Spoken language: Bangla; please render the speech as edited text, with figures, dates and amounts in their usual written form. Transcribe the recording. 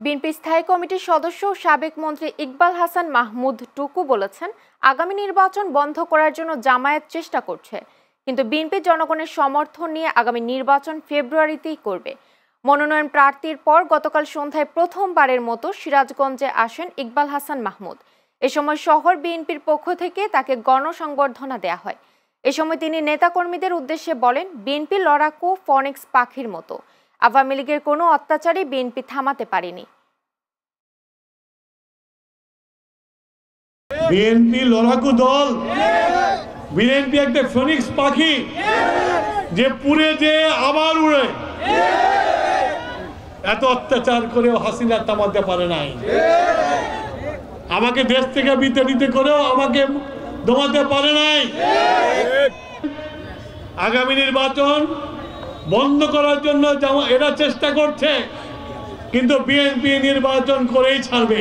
বিএনপি স্থায়ী কমিটির সদস্য সাবেক মন্ত্রী ইকবাল হাসান মাহমুদ টুকু বলেছেন, আগামী নির্বাচন বন্ধ করার জন্য জামায়াত চেষ্টা করছে, কিন্তু বিএনপি জনগণের সমর্থন নিয়ে আগামী নির্বাচন ফেব্রুয়ারিতেই করবে। মনোনয়ন প্রার্থীর পর গতকাল সন্ধ্যায় প্রথমবারের মতো সিরাজগঞ্জে আসেন ইকবাল হাসান মাহমুদ। এ সময় শহর বিএনপির পক্ষ থেকে তাকে গণসংবর্ধনা দেয়া হয়। এ সময় তিনি নেতাকর্মীদের উদ্দেশ্যে বলেন, বিএনপি লড়াকু ফনিক্স পাখির মতো, আওয়ামী লীগের কোনো অত্যাচারই বিএনপি থামাতে পারেনি। বিএনপি লড়াকু দল, বিএনপি একটা ফনিক্স পাখি যে পুড়ে যে আবার উড়ে। এত অত্যাচার করেও হাসিনা থামাতে পারে নাই। আমাকে দেশ থেকে বিতাড়িত করেও আমাকে দমাতে পারে নাই। আগামী নির্বাচন বন্ধ করার জন্য এরা চেষ্টা করছে, কিন্তু বিএনপি নির্বাচন করেই ছাড়বে।